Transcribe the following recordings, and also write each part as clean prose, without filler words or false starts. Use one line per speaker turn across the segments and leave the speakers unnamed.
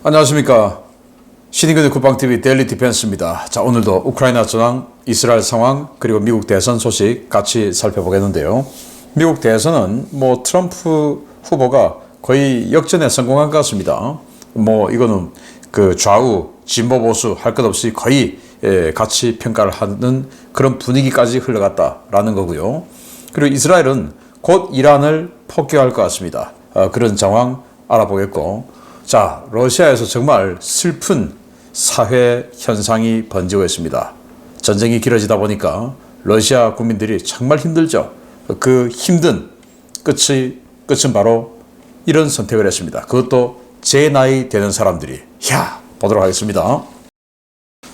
안녕하십니까. 신인근의 국방TV 데일리 디펜스입니다. 자, 오늘도 우크라이나 전황, 이스라엘 상황, 그리고 미국 대선 소식 같이 살펴보겠는데요. 미국 대선은 트럼프 후보가 거의 역전에 성공한 것 같습니다. 이거는 그 좌우, 진보 보수 할 것 없이 거의 같이 평가를 하는 그런 분위기까지 흘러갔다라는 거고요. 그리고 이스라엘은 곧 이란을 폭격할 것 같습니다. 그런 상황 알아보겠고, 자, 러시아에서 정말 슬픈 사회 현상이 번지고 있습니다. 전쟁이 길어지다 보니까 러시아 국민들이 정말 힘들죠. 그 힘든 끝은 바로 이런 선택을 했습니다. 그것도 제 나이 되는 사람들이. 보도록 하겠습니다.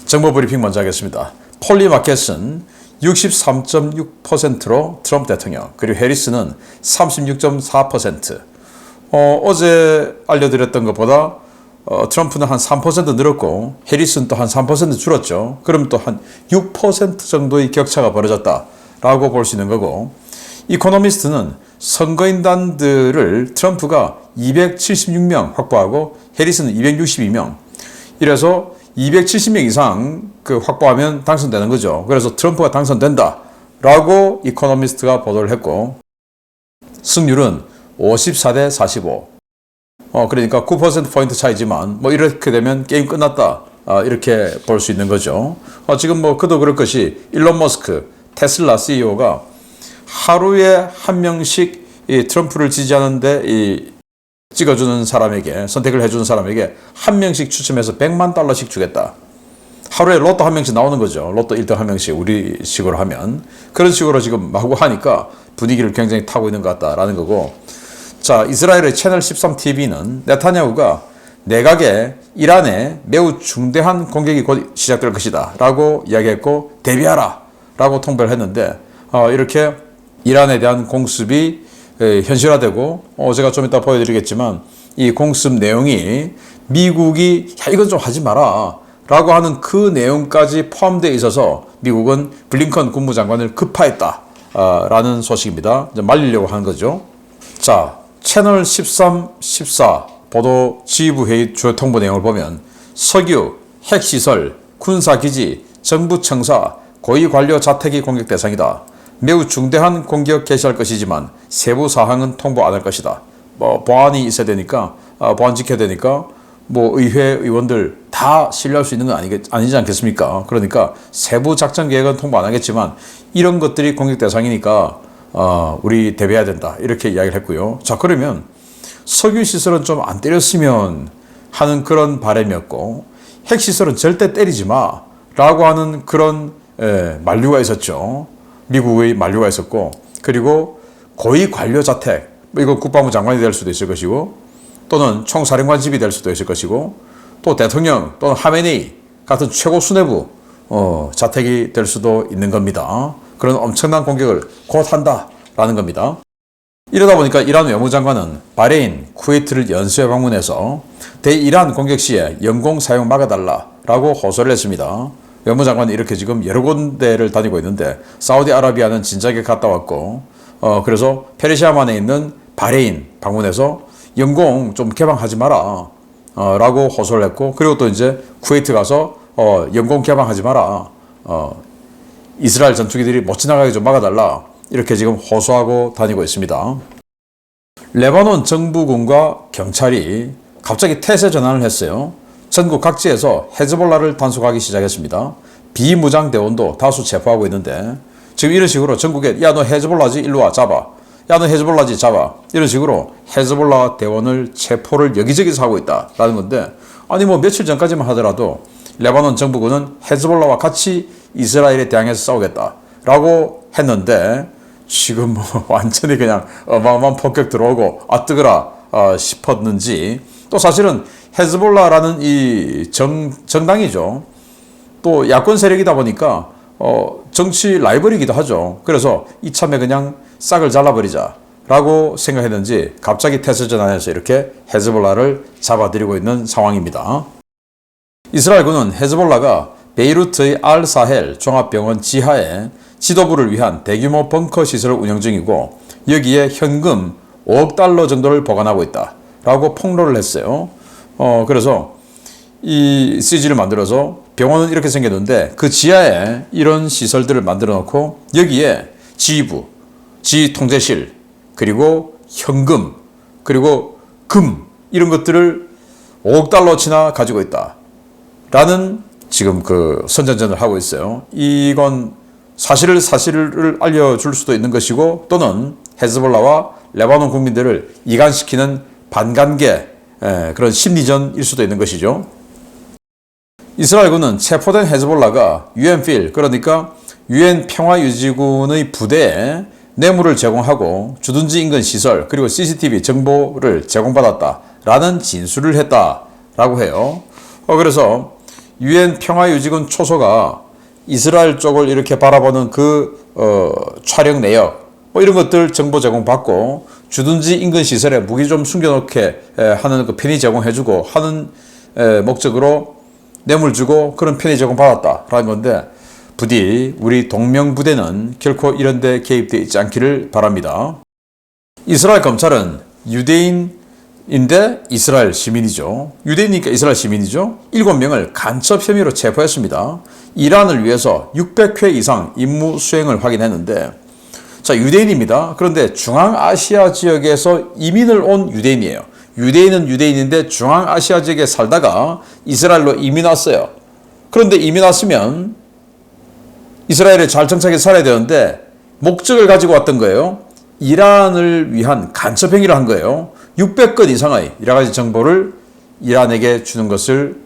정보 브리핑 먼저 하겠습니다. 폴리마켓은 63.6%로 트럼프 대통령, 그리고 해리스는 36.4%. 어제 알려드렸던 것보다 트럼프는 한 3% 늘었고 해리스는 또 한 3% 줄었죠. 그럼 또 한 6% 정도의 격차가 벌어졌다라고 볼 수 있는 거고, 이코노미스트는 선거인단들을 트럼프가 276명 확보하고 해리스는 262명. 이래서 270명 이상 확보하면 당선되는 거죠. 그래서 트럼프가 당선된다라고 이코노미스트가 보도를 했고, 승률은 54대 45. 그러니까 9%포인트 차이지만 이렇게 되면 게임 끝났다. 이렇게 볼 수 있는 거죠. 지금 그도 그럴 것이 일론 머스크 테슬라 CEO가 하루에 한 명씩 이 트럼프를 지지하는데 찍어주는 사람에게, 선택을 해주는 사람에게 한 명씩 추첨해서 $1,000,000씩 주겠다. 하루에 로또 한 명씩 나오는 거죠. 로또 1등 한 명씩 우리 식으로 하면. 그런 식으로 지금 마구 하니까 분위기를 굉장히 타고 있는 것 같다라는 거고, 자, 이스라엘의 채널 13TV는 네타냐후가 내각에 이란에 매우 중대한 공격이 곧 시작될 것이다 라고 이야기했고, 대비하라 라고 통보를 했는데, 이렇게 이란에 대한 공습이 현실화되고, 제가 좀 이따 보여드리겠지만 이 공습 내용이 미국이 이건 좀 하지 마라 라고 하는 그 내용까지 포함되어 있어서 미국은 블링컨 국무장관을 급파했다 라는 소식입니다. 이제 말리려고 하는 거죠. 자, 채널 13, 14 보도 지휘부회의 주요 통보 내용을 보면 석유, 핵시설, 군사기지, 정부청사, 고위관료 자택이 공격 대상이다. 매우 중대한 공격 개시할 것이지만 세부 사항은 통보 안 할 것이다. 보안이 있어야 되니까, 보안 지켜야 되니까 의회 의원들 다 신뢰할 수 있는 건 아니지 않겠습니까? 그러니까 세부 작전 계획은 통보 안 하겠지만 이런 것들이 공격 대상이니까 우리 대비해야 된다. 이렇게 이야기를 했고요. 자, 그러면 석유 시설은 좀 안 때렸으면 하는 그런 바람이었고, 핵 시설은 절대 때리지 마 라고 하는 그런 만류가 있었죠. 미국의 만류가 있었고, 그리고 고위 관료 자택, 이거 국방부 장관이 될 수도 있을 것이고, 또는 총사령관 집이 될 수도 있을 것이고, 또 대통령 또는 하메네이 같은 최고 수뇌부 자택이 될 수도 있는 겁니다. 그런 엄청난 공격을 곧 한다라는 겁니다. 이러다 보니까 이란 외무장관은 바레인, 쿠웨이트를 연수에 방문해서 대이란 공격 시에 영공 사용 막아달라라고 호소를 했습니다. 외무장관은 이렇게 지금 여러 군데를 다니고 있는데, 사우디아라비아는 진작에 갔다 왔고, 그래서 페르시아만에 있는 바레인 방문해서 영공 좀 개방하지 마라 라고 호소를 했고, 그리고 또 이제 쿠웨이트 가서 영공 개방하지 마라, 이스라엘 전투기들이 못 지나가게 좀 막아달라, 이렇게 지금 호소하고 다니고 있습니다. 레바논 정부군과 경찰이 갑자기 태세 전환을 했어요. 전국 각지에서 헤즈볼라를 단속하기 시작했습니다. 비무장 대원도 다수 체포하고 있는데, 지금 이런 식으로 전국에 야, 너 헤즈볼라지? 일로 와, 잡아. 야, 너 헤즈볼라지? 잡아. 이런 식으로 헤즈볼라 대원을 체포를 여기저기서 하고 있다라는 건데, 아니 며칠 전까지만 하더라도 레바논 정부군은 헤즈볼라와 같이 이스라엘에 대항해서 싸우겠다라고 했는데, 지금 완전히 그냥 어마어마한 폭격 들어오고 뜨거라 싶었는지, 또 사실은 헤즈볼라라는 이 정당이죠. 또 야권 세력이다 보니까 정치 라이벌이기도 하죠. 그래서 이참에 그냥 싹을 잘라버리자 라고 생각했는지 갑자기 태세 전환해서 이렇게 헤즈볼라를 잡아들이고 있는 상황입니다. 이스라엘군은 헤즈볼라가 베이루트의 알-사헬 종합병원 지하에 지도부를 위한 대규모 벙커 시설을 운영 중이고, 여기에 현금 $5억 정도를 보관하고 있다 라고 폭로를 했어요. 그래서 이 CG를 만들어서 병원은 이렇게 생겼는데 그 지하에 이런 시설들을 만들어 놓고 여기에 지휘부, 지휘통제실, 그리고 현금, 그리고 금 이런 것들을 5억 달러치나 가지고 있다. 라는 지금 그 선전전을 하고 있어요. 이건 사실을 알려줄 수도 있는 것이고 또는 헤즈볼라와 레바논 국민들을 이간시키는 반관계 그런 심리전일 수도 있는 것이죠. 이스라엘군은 체포된 헤즈볼라가 UNFIL 그러니까 UN 평화유지군의 부대에 뇌물을 제공하고 주둔지 인근 시설 그리고 CCTV 정보를 제공받았다라는 진술을 했다라고 해요. 그래서 UN 평화유지군 초소가 이스라엘 쪽을 이렇게 바라보는 그 촬영 내역 뭐 이런 것들 정보 제공받고 주둔지 인근 시설에 무기 좀 숨겨놓게 하는 그 편의 제공해주고 하는 목적으로 뇌물 주고 그런 편의 제공받았다라는 건데 부디 우리 동명부대는 결코 이런 데 개입되어 있지 않기를 바랍니다. 이스라엘 검찰은 유대인인데 이스라엘 시민이죠. 유대인이니까 이스라엘 시민이죠. 7명을 간첩 혐의로 체포했습니다. 이란을 위해서 600회 이상 임무 수행을 확인했는데 자 유대인입니다. 그런데 중앙아시아 지역에서 이민을 온 유대인이에요. 유대인은 유대인인데 중앙아시아 지역에 살다가 이스라엘로 이민 왔어요. 그런데 이민 왔으면 이스라엘에 잘 정착해서 살아야 되는데 목적을 가지고 왔던 거예요. 이란을 위한 간첩 행위를 한 거예요. 600건 이상의 여러 가지 정보를 이란에게 주는 것을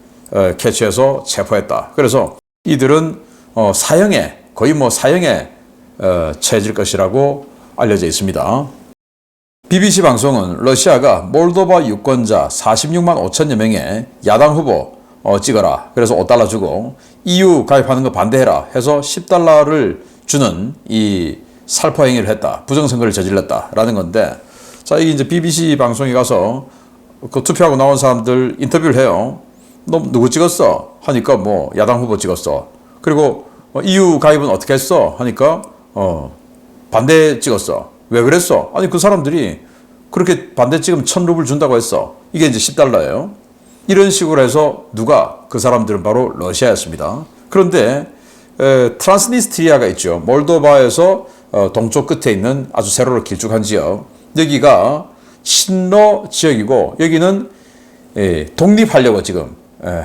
캐치해서 체포했다. 그래서 이들은 거의 사형에 처해질 것이라고 알려져 있습니다. BBC 방송은 러시아가 몰도바 유권자 46만 5천여 명의 야당 후보 찍어라. 그래서 5달러 주고 EU 가입하는 거 반대해라 해서 10달러를 주는 이 살포 행위를 했다. 부정선거를 저질렀다라는 건데 자 이게 이제 BBC 방송에 가서 그 투표하고 나온 사람들 인터뷰를 해요. 너 누구 찍었어? 하니까 뭐 야당 후보 찍었어. 그리고 EU 가입은 어떻게 했어? 하니까 반대 찍었어. 왜 그랬어? 아니 그 사람들이 그렇게 반대 찍으면 1,000루블 준다고 했어. 이게 이제 10달러예요. 이런 식으로 해서 그 사람들은 바로 러시아였습니다. 그런데 트란스니스트리아가 있죠. 몰도바에서 동쪽 끝에 있는 아주 세로로 길쭉한 지역. 여기가 친러 지역이고 여기는 독립하려고 지금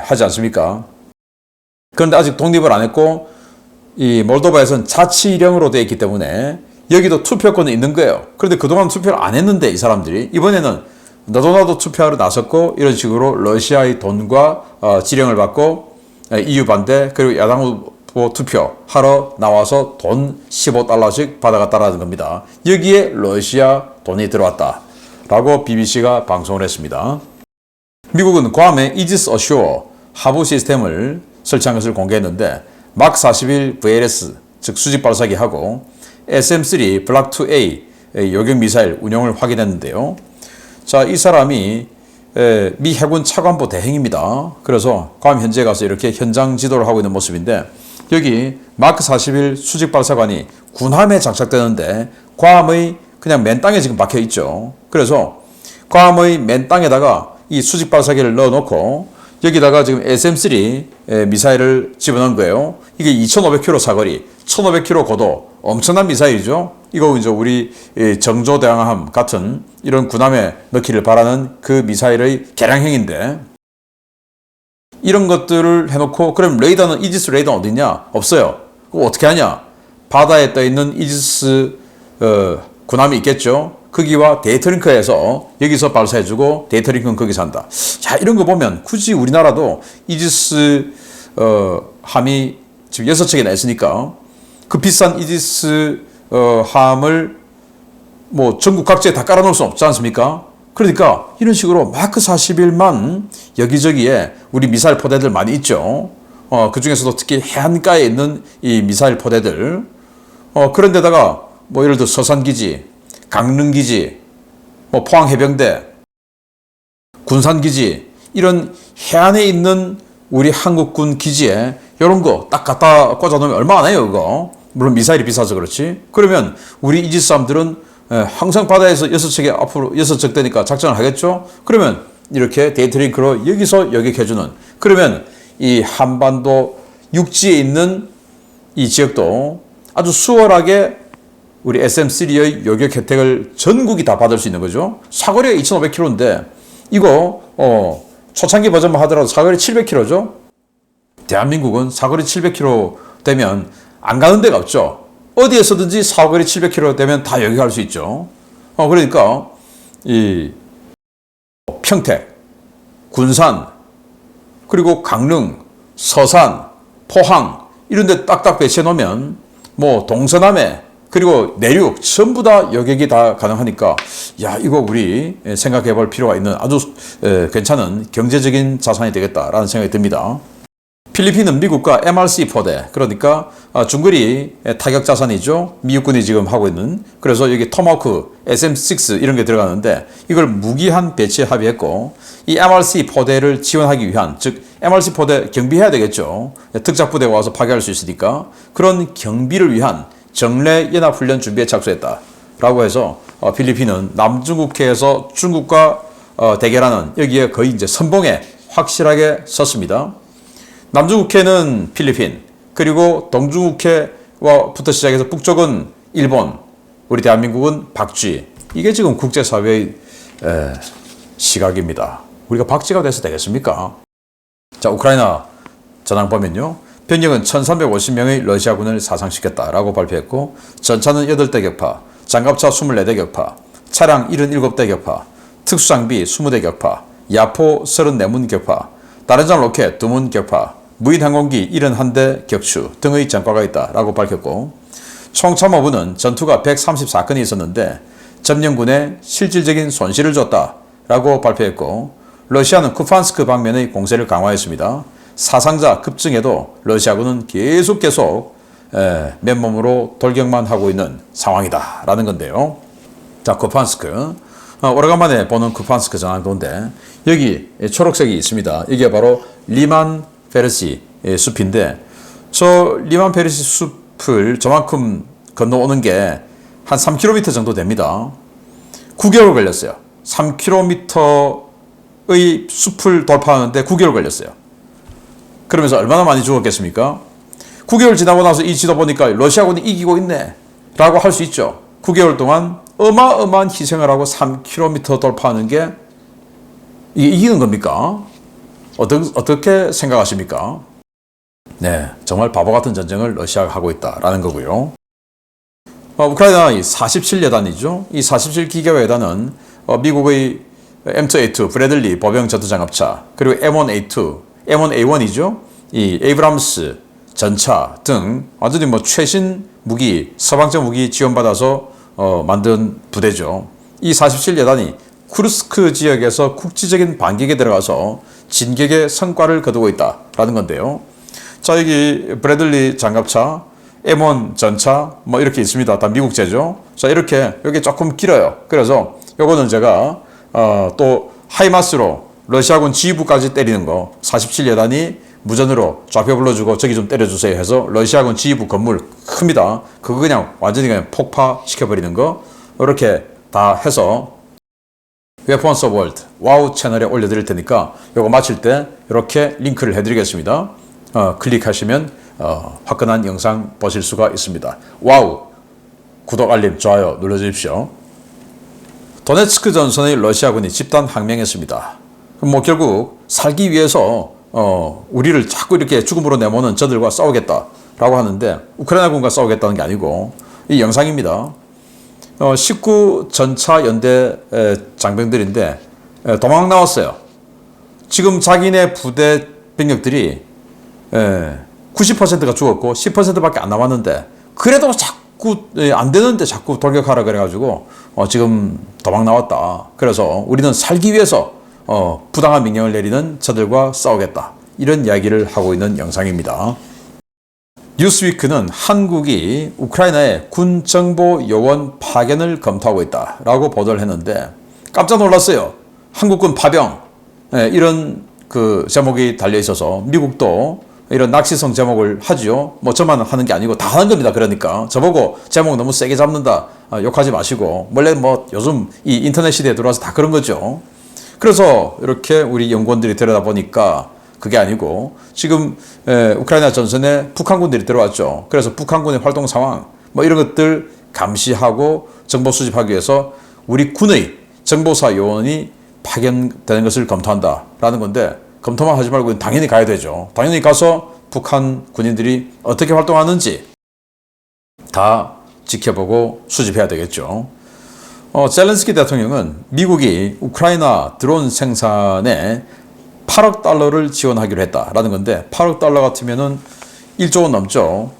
하지 않습니까? 그런데 아직 독립을 안 했고 이 몰도바에서는 자치령으로 되어 있기 때문에 여기도 투표권은 있는 거예요. 그런데 그동안 투표를 안 했는데 이 사람들이 이번에는 너도 나도 투표하러 나섰고 이런 식으로 러시아의 돈과 지령을 받고 EU 반대 그리고 야당 후보 투표하러 나와서 돈 15달러씩 받아갔다라는 겁니다. 여기에 러시아 돈이 들어왔다라고 BBC가 방송을 했습니다. 미국은 괌에 이지스 어쇼어 하부 시스템을 설치한 것을 공개했는데 막 41 VLS 즉 수직 발사기하고 SM3 블락2A 요격 미사일 운용을 확인했는데요. 자, 이 사람이 미 해군 차관보 대행입니다. 그래서 괌 현지에 가서 이렇게 현장 지도를 하고 있는 모습인데 여기 마크 41 수직 발사관이 군함에 장착되는데 괌의 그냥 맨 땅에 지금 박혀 있죠. 그래서 괌의 맨 땅에다가 이 수직 발사기를 넣어놓고 여기다가 지금 SM3 미사일을 집어넣은 거예요. 이게 2,500km 사거리, 1,500km 고도, 엄청난 미사일이죠. 이거 이제 우리 정조대왕함 같은 이런 군함에 넣기를 바라는 그 미사일의 개량형인데 이런 것들을 해놓고 그럼 레이더는 이지스 레이더는 어디 있냐? 없어요. 그거 어떻게 하냐? 바다에 떠 있는 이지스 군함이 있겠죠. 거기와 데이터링크에서 여기서 발사해주고 데이터링크는 거기서 한다. 자, 이런 거 보면 굳이 우리나라도 이지스 함이 지금 6척이나 있으니까 그 비싼 이지스 함을 뭐 전국 각지에 다 깔아놓을 수 없지 않습니까? 그러니까 이런 식으로 마크 41만 여기저기에 우리 미사일 포대들 많이 있죠. 그 중에서도 특히 해안가에 있는 이 미사일 포대들 그런 데다가 뭐 예를 들어 서산기지, 강릉기지, 뭐 포항해병대, 군산기지 이런 해안에 있는 우리 한국군 기지에 이런 거 딱 갖다 꽂아놓으면 얼마 안 해요 그거. 물론 미사일이 비싸서 그렇지. 그러면 우리 이지스 함들은 항상 바다에서 6척에 앞으로 6척 되니까 작전을 하겠죠. 그러면 이렇게 데이터링크로 여기서 여객해주는 그러면 이 한반도 육지에 있는 이 지역도 아주 수월하게 우리 SM3의 요격 혜택을 전국이 다 받을 수 있는 거죠. 사거리가 2,500km인데 이거 초창기 버전만 하더라도 사거리 700km죠. 대한민국은 사거리 700km 되면 안 가는 데가 없죠. 어디에서든지 사거리 700km 되면 다 요격할 수 있죠. 그러니까 이 평택, 군산, 그리고 강릉, 서산, 포항 이런 데 딱딱 배치해 놓으면 뭐 동서남해 그리고 내륙 전부 다 여객이 다 가능하니까 야 이거 우리 생각해 볼 필요가 있는 아주 괜찮은 경제적인 자산이 되겠다라는 생각이 듭니다. 필리핀은 미국과 MRC 포대 그러니까 중거리 타격 자산이죠. 미국군이 지금 하고 있는 그래서 여기 토마호크, SM6 이런 게 들어가는데 이걸 무기한 배치에 합의했고 이 MRC 포대를 지원하기 위한 즉 MRC 포대 경비해야 되겠죠. 특작부대가 와서 파괴할 수 있으니까 그런 경비를 위한 정례 연합훈련 준비에 착수했다라고 해서 필리핀은 남중국해에서 중국과 대결하는 여기에 거의 이제 선봉에 확실하게 섰습니다. 남중국해는 필리핀 그리고 동중국해와부터 시작해서 북쪽은 일본 우리 대한민국은 박쥐 이게 지금 국제사회의 시각입니다. 우리가 박쥐가 돼서 되겠습니까? 자 우크라이나 전황 보면요. 병력은 1350명의 러시아군을 사상시켰다라고 발표했고 전차는 8대 격파, 장갑차 24대 격파, 차량 77대 격파, 특수장비 20대 격파, 야포 34문 격파, 다른장 로켓 2문 격파, 무인항공기 71대 격추 등의 전과가 있다라고 밝혔고 총참모부는 전투가 134건이 있었는데 점령군에 실질적인 손실을 줬다라고 발표했고 러시아는 쿠판스크 방면의 공세를 강화했습니다. 사상자 급증에도 러시아군은 계속 맨몸으로 돌격만 하고 있는 상황이다라는 건데요. 자, 쿠판스크. 오래간만에 보는 쿠판스크 전황도인데 여기 초록색이 있습니다. 이게 바로 리만 페르시 숲인데 저 리만 페르시 숲을 저만큼 건너오는 게 한 3km 정도 됩니다. 9개월 걸렸어요. 3km의 숲을 돌파하는데 9개월 걸렸어요. 그러면서 얼마나 많이 죽었겠습니까? 9개월 지나고 나서 이 지도 보니까 러시아군이 이기고 있네 라고 할 수 있죠. 9개월 동안 어마어마한 희생을 하고 3km 돌파하는 게 이게 이기는 겁니까? 어떻게 생각하십니까? 네, 정말 바보 같은 전쟁을 러시아가 하고 있다라는 거고요. 우크라이나 47여단이죠. 이 47기계화여단은 미국의 M2A2 브래들리 보병 전투장갑차 그리고 M1A2, M1A1이죠. 이 에이브람스 전차 등 완전히 뭐 최신 무기, 서방적 무기 지원받아서 만든 부대죠. 이 47여단이 쿠르스크 지역에서 국지적인 반격에 들어가서 진격의 성과를 거두고 있다라는 건데요. 자, 여기 브래들리 장갑차, M1 전차 뭐 이렇게 있습니다. 다 미국제죠. 자, 이렇게 여기 조금 길어요. 그래서 요거는 제가 또 하이마스로 러시아군 지휘부까지 때리는 거 47여단이 무전으로 좌표 불러주고 저기 좀 때려주세요 해서 러시아군 지휘부 건물 큽니다. 그거 그냥 완전히 그냥 폭파시켜버리는 거 이렇게 다 해서 웨폰스 오브 월드 와우 채널에 올려드릴 테니까 요거 마칠 때 이렇게 링크를 해드리겠습니다. 클릭하시면 화끈한 영상 보실 수가 있습니다. 와우! 구독, 알림, 좋아요 눌러주십시오. 도네츠크 전선의 러시아군이 집단 항명했습니다. 뭐 결국 살기 위해서 우리를 자꾸 이렇게 죽음으로 내모는 저들과 싸우겠다라고 하는데 우크라이나군과 싸우겠다는 게 아니고 이 영상입니다. 19 전차 연대 장병들인데 도망 나왔어요. 지금 자기네 부대 병력들이 90%가 죽었고 10%밖에 안 남았는데 그래도 자꾸 안 되는데 자꾸 돌격하라 그래가지고 지금 도망 나왔다. 그래서 우리는 살기 위해서 부당한 명령을 내리는 저들과 싸우겠다. 이런 이야기를 하고 있는 영상입니다. 뉴스위크는 한국이 우크라이나의 군 정보 요원 파견을 검토하고 있다라고 보도를 했는데 깜짝 놀랐어요. 한국군 파병 이런 그 제목이 달려 있어서 미국도 이런 낚시성 제목을 하지요. 뭐 저만 하는 게 아니고 다 하는 겁니다. 그러니까 저보고 제목 너무 세게 잡는다 욕하지 마시고 원래 뭐 요즘 이 인터넷 시대에 들어와서 다 그런 거죠. 그래서 이렇게 우리 연구원들이 들여다보니까 그게 아니고 지금 우크라이나 전선에 북한군들이 들어왔죠. 그래서 북한군의 활동 상황 뭐 이런 것들 감시하고 정보 수집하기 위해서 우리 군의 정보사 요원이 파견되는 것을 검토한다라는 건데 검토만 하지 말고 당연히 가야 되죠. 당연히 가서 북한 군인들이 어떻게 활동하는지 다 지켜보고 수집해야 되겠죠. 젤렌스키 대통령은 미국이 우크라이나 드론 생산에 8억 달러를 지원하기로 했다라는 건데 8억 달러 같으면은 1조 원 넘죠.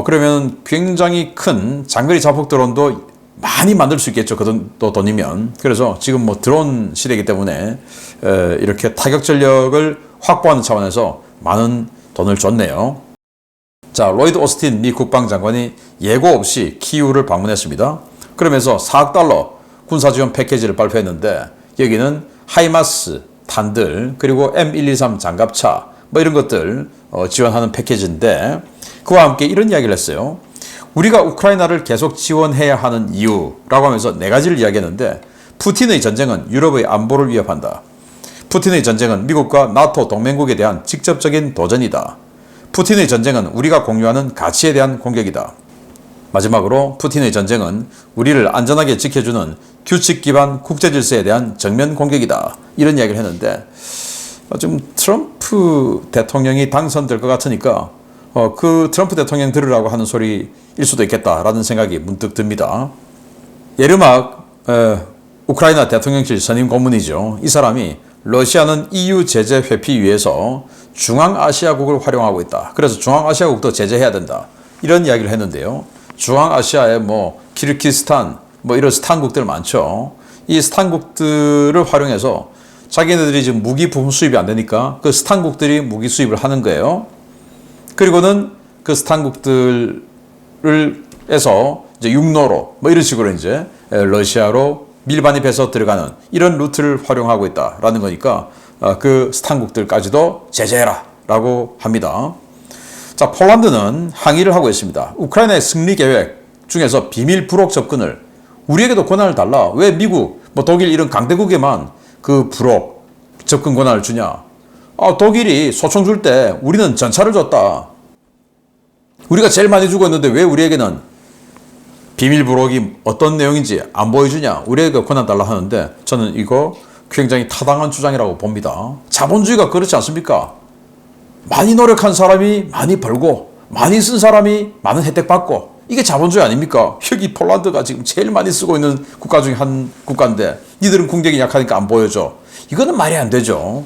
그러면 굉장히 큰 장거리 자폭 드론도 많이 만들 수 있겠죠. 그 돈이면. 그래서 지금 뭐 드론 시대이기 때문에 이렇게 타격 전력을 확보하는 차원에서 많은 돈을 줬네요. 자, 로이드 오스틴 미 국방장관이 예고 없이 키이우를 방문했습니다. 그러면서 4억 달러 군사 지원 패키지를 발표했는데 여기는 하이마스 탄들 그리고 M123 장갑차 뭐 이런 것들 지원하는 패키지인데 그와 함께 이런 이야기를 했어요. 우리가 우크라이나를 계속 지원해야 하는 이유라고 하면서 네 가지를 이야기했는데 푸틴의 전쟁은 유럽의 안보를 위협한다. 푸틴의 전쟁은 미국과 나토 동맹국에 대한 직접적인 도전이다. 푸틴의 전쟁은 우리가 공유하는 가치에 대한 공격이다. 마지막으로 푸틴의 전쟁은 우리를 안전하게 지켜주는 규칙 기반 국제 질서에 대한 정면 공격이다. 이런 이야기를 했는데 지금 트럼프 대통령이 당선될 것 같으니까 그 트럼프 대통령 들으라고 하는 소리일 수도 있겠다라는 생각이 문득 듭니다. 예르막 우크라이나 대통령실 선임 고문이죠. 이 사람이 러시아는 EU 제재 회피 위해서 중앙아시아국을 활용하고 있다. 그래서 중앙아시아국도 제재해야 된다. 이런 이야기를 했는데요. 중앙아시아에 뭐 키르기스탄 뭐 이런 스탄국들 많죠. 이 스탄국들을 활용해서 자기네들이 지금 무기 부품 수입이 안 되니까 그 스탄국들이 무기 수입을 하는 거예요. 그리고는 그 스탄국들을 에서 이제 육로로 뭐 이런 식으로 이제 러시아로 밀반입해서 들어가는 이런 루트를 활용하고 있다라는 거니까 그 스탄국들까지도 제재해라라고 합니다. 자, 폴란드는 항의를 하고 있습니다. 우크라이나의 승리 계획 중에서 비밀 불혹 접근을 우리에게도 권한을 달라. 왜 미국, 뭐 독일 이런 강대국에만 그 불혹 접근 권한을 주냐? 독일이 소총 줄 때 우리는 전차를 줬다. 우리가 제일 많이 주고 있는데 왜 우리에게는 비밀 불혹이 어떤 내용인지 안 보여주냐? 우리에게 권한 달라 하는데 저는 이거 굉장히 타당한 주장이라고 봅니다. 자본주의가 그렇지 않습니까? 많이 노력한 사람이 많이 벌고 많이 쓴 사람이 많은 혜택 받고 이게 자본주의 아닙니까? 여기 폴란드가 지금 제일 많이 쓰고 있는 국가 중에 한 국가인데 니들은 국력이 약하니까 안 보여줘. 이거는 말이 안 되죠.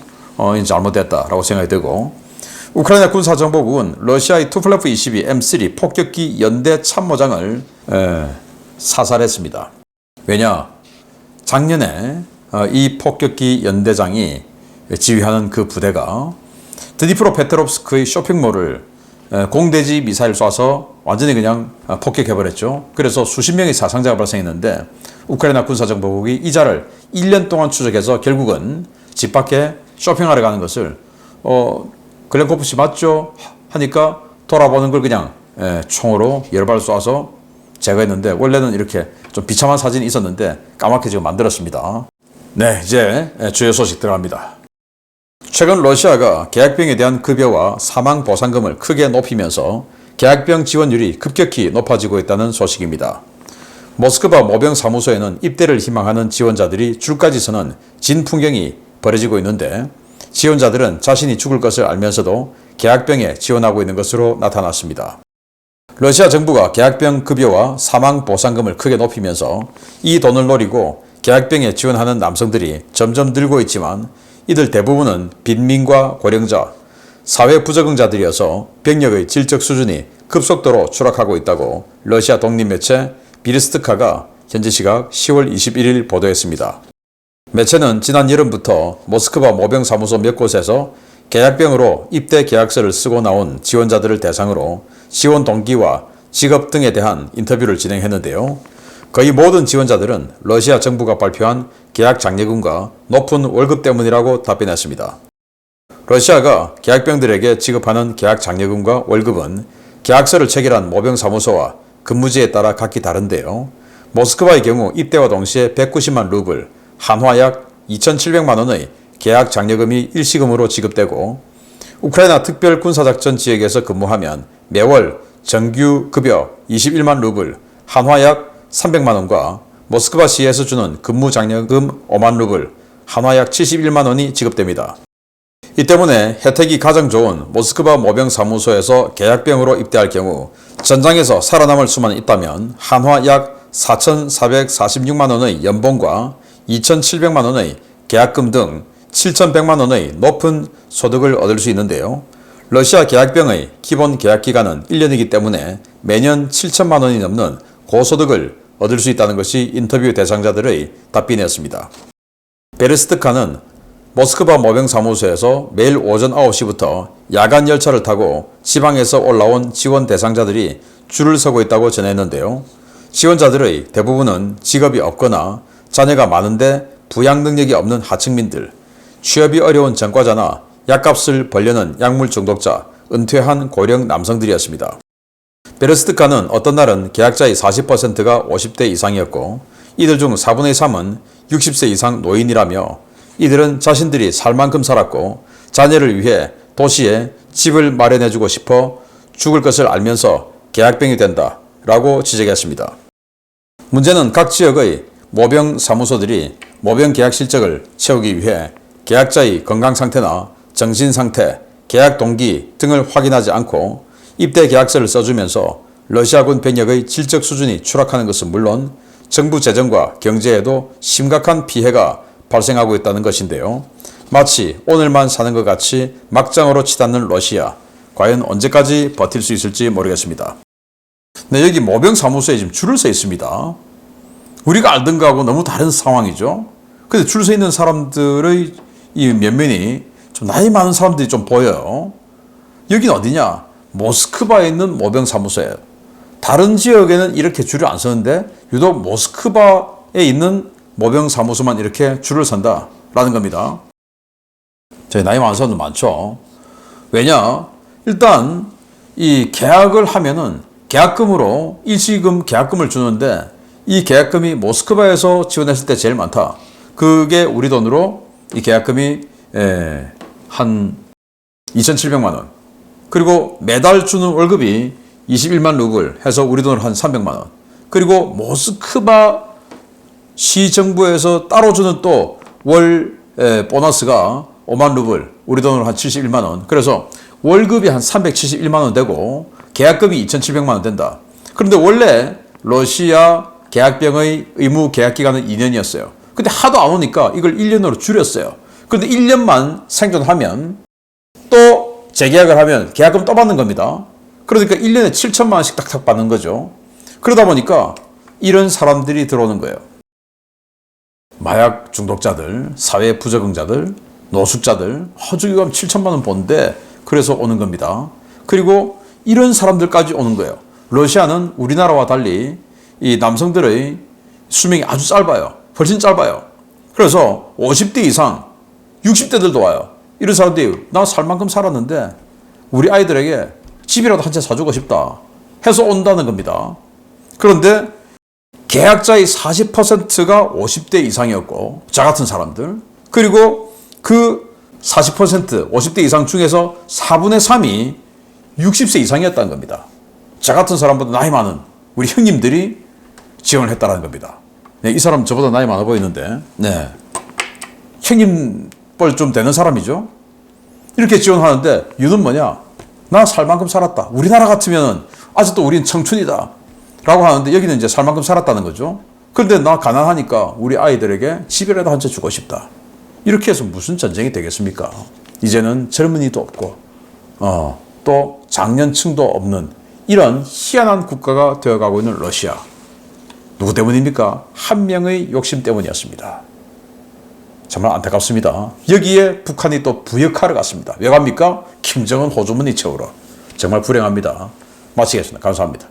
잘못됐다라고 생각이 되고 우크라이나 군사정보국은 러시아의 투플레프 22 M3 폭격기 연대 참모장을 사살했습니다. 왜냐? 작년에 이 폭격기 연대장이 지휘하는 그 부대가 드니프로 페트롭스크의 쇼핑몰을 공대지 미사일 쏴서 완전히 그냥 폭격해버렸죠. 그래서 수십 명의 사상자가 발생했는데 우크라이나 군사정보국이 이자를 1년 동안 추적해서 결국은 집 밖에 쇼핑하러 가는 것을 글렌코프 씨 맞죠? 하니까 돌아보는 걸 그냥 총으로 여러 발 쏴서 제거했는데 원래는 이렇게 좀 비참한 사진이 있었는데 까맣게 지금 만들었습니다. 네, 이제 주요 소식 들어갑니다. 최근 러시아가 계약병에 대한 급여와 사망 보상금을 크게 높이면서 계약병 지원율이 급격히 높아지고 있다는 소식입니다. 모스크바 모병 사무소에는 입대를 희망하는 지원자들이 줄까지 서는 진풍경이 벌어지고 있는데 지원자들은 자신이 죽을 것을 알면서도 계약병에 지원하고 있는 것으로 나타났습니다. 러시아 정부가 계약병 급여와 사망 보상금을 크게 높이면서 이 돈을 노리고 계약병에 지원하는 남성들이 점점 늘고 있지만 이들 대부분은 빈민과 고령자, 사회 부적응자들이어서 병력의 질적 수준이 급속도로 추락하고 있다고 러시아 독립매체 비르스트카가 현지 시각 10월 21일 보도했습니다. 매체는 지난 여름부터 모스크바 모병사무소 몇 곳에서 계약병으로 입대 계약서를 쓰고 나온 지원자들을 대상으로 지원 동기와 직업 등에 대한 인터뷰를 진행했는데요. 거의 모든 지원자들은 러시아 정부가 발표한 계약 장려금과 높은 월급 때문이라고 답변했습니다. 러시아가 계약병들에게 지급하는 계약 장려금과 월급은 계약서를 체결한 모병사무소와 근무지에 따라 각기 다른데요. 모스크바의 경우 입대와 동시에 190만 루블, 한화 약 2,700만 원의 계약 장려금이 일시금으로 지급되고 우크라이나 특별군사작전 지역에서 근무하면 매월 정규 급여 21만 루블, 한화 약 300만 원과 모스크바시에서 주는 근무장려금 5만 루블, 한화 약 71만 원이 지급됩니다. 이 때문에 혜택이 가장 좋은 모스크바 모병사무소에서 계약병으로 입대할 경우 전장에서 살아남을 수만 있다면 한화 약 4,446만 원의 연봉과 2,700만 원의 계약금 등 7,100만 원의 높은 소득을 얻을 수 있는데요. 러시아 계약병의 기본 계약기간은 1년이기 때문에 매년 7천만 원이 넘는 고소득을 얻을 수 있다는 것이 인터뷰 대상자들의 답변이었습니다. 베르스트카는 모스크바 모병사무소에서 매일 오전 9시부터 야간 열차를 타고 지방에서 올라온 지원 대상자들이 줄을 서고 있다고 전했는데요. 지원자들의 대부분은 직업이 없거나 자녀가 많은데 부양 능력이 없는 하층민들, 취업이 어려운 전과자나 약값을 벌려는 약물 중독자, 은퇴한 고령 남성들이었습니다. 베르스트카는 어떤 날은 계약자의 40%가 50대 이상이었고 이들 중 4분의 3은 60세 이상 노인이라며 이들은 자신들이 살 만큼 살았고 자녀를 위해 도시에 집을 마련해주고 싶어 죽을 것을 알면서 계약병이 된다 라고 지적했습니다. 문제는 각 지역의 모병 사무소들이 모병 계약 실적을 채우기 위해 계약자의 건강 상태나 정신 상태, 계약 동기 등을 확인하지 않고 입대 계약서를 써주면서 러시아군 병력의 질적 수준이 추락하는 것은 물론 정부 재정과 경제에도 심각한 피해가 발생하고 있다는 것인데요. 마치 오늘만 사는 것 같이 막장으로 치닫는 러시아, 과연 언제까지 버틸 수 있을지 모르겠습니다. 네, 여기 모병 사무소에 지금 줄을 서 있습니다. 우리가 알던 거하고 너무 다른 상황이죠. 근데 줄 서 있는 사람들의 이 면면이 좀 나이 많은 사람들이 좀 보여요. 여기는 어디냐? 모스크바에 있는 모병 사무소예요. 다른 지역에는 이렇게 줄을 안 서는데 유독 모스크바에 있는 모병 사무소만 이렇게 줄을 선다라는 겁니다. 저희 나이 많은 사람들 많죠. 왜냐? 일단 이 계약을 하면은 계약금으로 일시금 계약금을 주는데 이 계약금이 모스크바에서 지원했을 때 제일 많다. 그게 우리 돈으로 이 계약금이 한 2,700만 원. 그리고 매달 주는 월급이 21만 루블 해서 우리 돈으로 한 300만 원. 그리고 모스크바 시정부에서 따로 주는 또 월 보너스가 5만 루블, 우리 돈으로 한 71만 원. 그래서 월급이 한 371만 원 되고 계약금이 2,700만 원 된다. 그런데 원래 러시아 계약병의 의무 계약 기간은 2년이었어요. 근데 하도 안 오니까 이걸 1년으로 줄였어요. 그런데 1년만 생존하면 또 재계약을 하면 계약금 또 받는 겁니다. 그러니까 1년에 7천만 원씩 딱딱 받는 거죠. 그러다 보니까 이런 사람들이 들어오는 거예요. 마약 중독자들, 사회 부적응자들, 노숙자들, 저기 가면 7천만 원 번데 그래서 오는 겁니다. 그리고 이런 사람들까지 오는 거예요. 러시아는 우리나라와 달리 이 남성들의 수명이 아주 짧아요. 훨씬 짧아요. 그래서 50대 이상, 60대들도 와요. 이런 사람들이 나 살 만큼 살았는데 우리 아이들에게 집이라도 한 채 사주고 싶다 해서 온다는 겁니다. 그런데 계약자의 40%가 50대 이상이었고 저 같은 사람들, 그리고 그 40%, 50대 이상 중에서 4분의 3이 60세 이상이었다는 겁니다. 저 같은 사람보다 나이 많은 우리 형님들이 지원을 했다는 겁니다. 네, 이 사람 저보다 나이 많아 보이는데, 네, 형님 뻘 좀 되는 사람이죠. 이렇게 지원하는데 이유는 뭐냐? 나 살 만큼 살았다. 우리나라 같으면 아직도 우린 청춘이다 라고 하는데 여기는 이제 살 만큼 살았다는 거죠. 그런데 나 가난하니까 우리 아이들에게 집이라도 한 채 주고 싶다. 이렇게 해서 무슨 전쟁이 되겠습니까? 이제는 젊은이도 없고 또 장년층도 없는 이런 희한한 국가가 되어가고 있는 러시아. 누구 때문입니까? 한 명의 욕심 때문이었습니다. 정말 안타깝습니다. 여기에 북한이 또 부역하러 갔습니다. 왜 갑니까? 김정은 호주머니 채우러. 정말 불행합니다. 마치겠습니다. 감사합니다.